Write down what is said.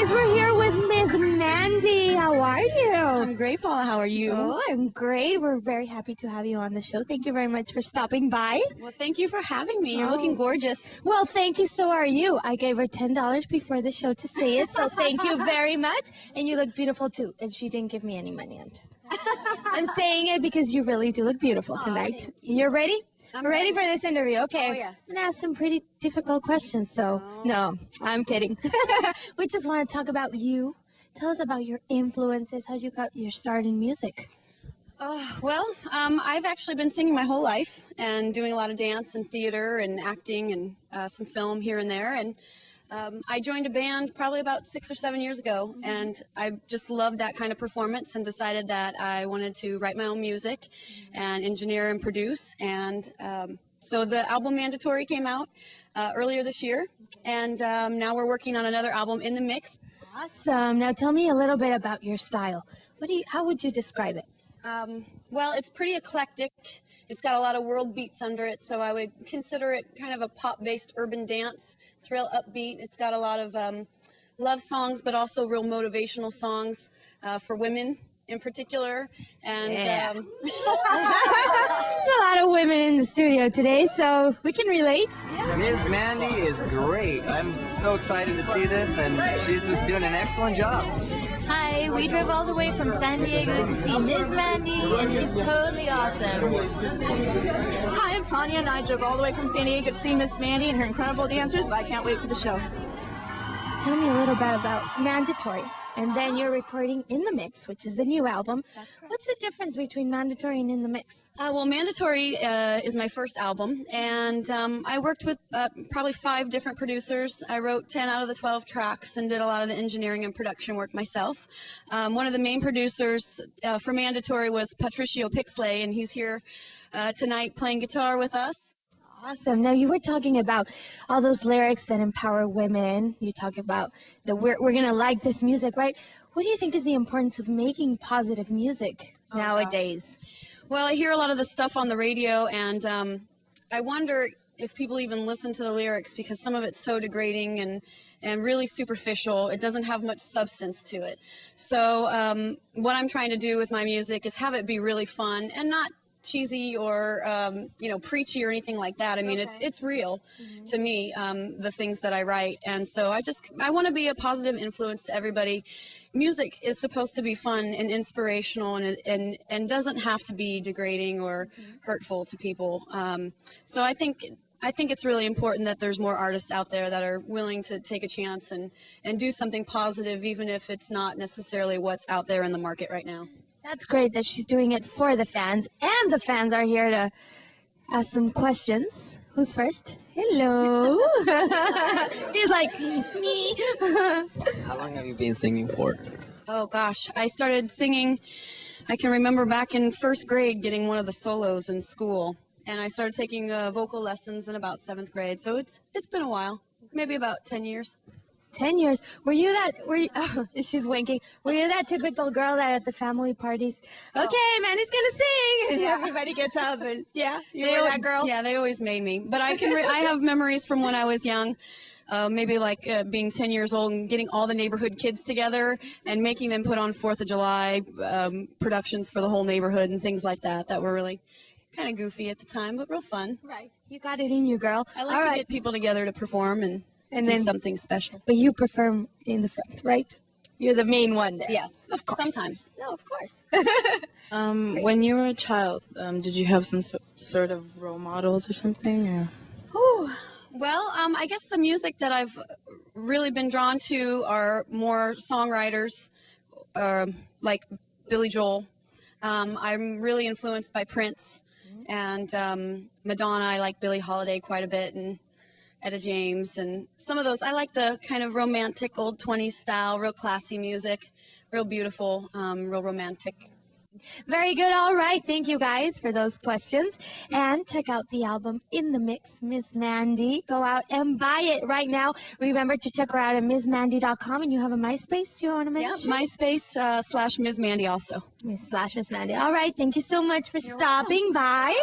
guys, we're here with Miz Mandy. How are you? I'm great, Paula. How are you? Oh, I'm great. We're very happy to have you on the show. Thank you very much for stopping by. Well, thank you for having me. You're looking gorgeous. Well, thank you. So are you. I gave her $10 before the show to say it, so thank you very much. And you look beautiful, too. And she didn't give me any money. I'm saying it because you really do look beautiful tonight. You're ready? We're ready for this interview. Okay. Oh, yes. I'm going to ask some pretty difficult questions, so no, I'm kidding. We just want to talk about you. Tell us about your influences, how you got your start in music. I've actually been singing my whole life and doing a lot of dance and theater and acting and some film here and there. And I joined a band probably about 6 or 7 years ago, and I just loved that kind of performance and decided that I wanted to write my own music and engineer and produce. And so the album Mandatory came out earlier this year, and now we're working on another album, In the Mix. Awesome. Now tell me a little bit about your style. How would you describe it? Well, it's pretty eclectic. It's got a lot of world beats under it, so I would consider it kind of a pop-based urban dance. It's real upbeat. It's got a lot of love songs, but also real motivational songs for women in particular. And there's a lot of women in the studio today, so we can relate. Miz Mandy is great. I'm so excited to see this, and she's just doing an excellent job. Hi, we drove all the way from San Diego to see Miz Mandy, and she's totally awesome. Hi, I'm Tanya, and I drove all the way from San Diego to see Miz Mandy and her incredible dancers. I can't wait for the show. Tell me a little bit about Mandatory, and then you're recording In the Mix, which is the new album. That's correct. What's the difference between Mandatory and In the Mix? Well, Mandatory is my first album, and I worked with probably 5 different producers. I wrote 10 out of the 12 tracks and did a lot of the engineering and production work myself. One of the main producers for Mandatory was Patricio Pixley, and he's here tonight playing guitar with us. Awesome. Now, you were talking about all those lyrics that empower women. You talk about that we're going to like this music, right? What do you think is the importance of making positive music nowadays? Gosh. Well, I hear a lot of the stuff on the radio, and I wonder if people even listen to the lyrics, because some of it's so degrading and really superficial. It doesn't have much substance to it. So what I'm trying to do with my music is have it be really fun and not cheesy or preachy or anything like that. I mean, it's real to me, the things that I write, and so I want to be a positive influence to everybody. Music is supposed to be fun and inspirational, and doesn't have to be degrading or hurtful to people. So I think it's really important that there's more artists out there that are willing to take a chance and do something positive, even if it's not necessarily what's out there in the market right now. That's great that she's doing it for the fans, and the fans are here to ask some questions. Who's first? Hello. He's like, me. How long have you been singing for? Oh gosh, I started singing, I can remember back in 1st grade getting one of the solos in school, and I started taking vocal lessons in about 7th grade, so it's been a while, maybe about 10 years. 10 years. She's winking. Were you that typical girl that at the family parties, okay, Mandy's gonna sing, and everybody gets up, and you were that girl? Yeah, they always made me. But I have memories from when I was young, maybe like being 10 years old and getting all the neighborhood kids together and making them put on 4th of July productions for the whole neighborhood and things like that were really kind of goofy at the time, but real fun. Right. You got it in you, girl. I like to get people together to perform and do something special. But you perform in the front, right? You're the main one there. Yes, of course. Sometimes. No, of course. When you were a child, did you have some sort of role models or something? Or? Well, I guess the music that I've really been drawn to are more songwriters, like Billy Joel. I'm really influenced by Prince and Madonna. I like Billie Holiday quite a bit, and Etta James, and some of those. I like the kind of romantic old 20s style, real classy music, real beautiful, real romantic. Very good. All right. Thank you guys for those questions. And check out the album In the Mix, Miz Mandy. Go out and buy it right now. Remember to check her out at MizMandy.com. And you have a MySpace you want to mention? Yeah, MySpace / Miz Mandy also. /Miz Mandy. All right. Thank you so much for stopping by.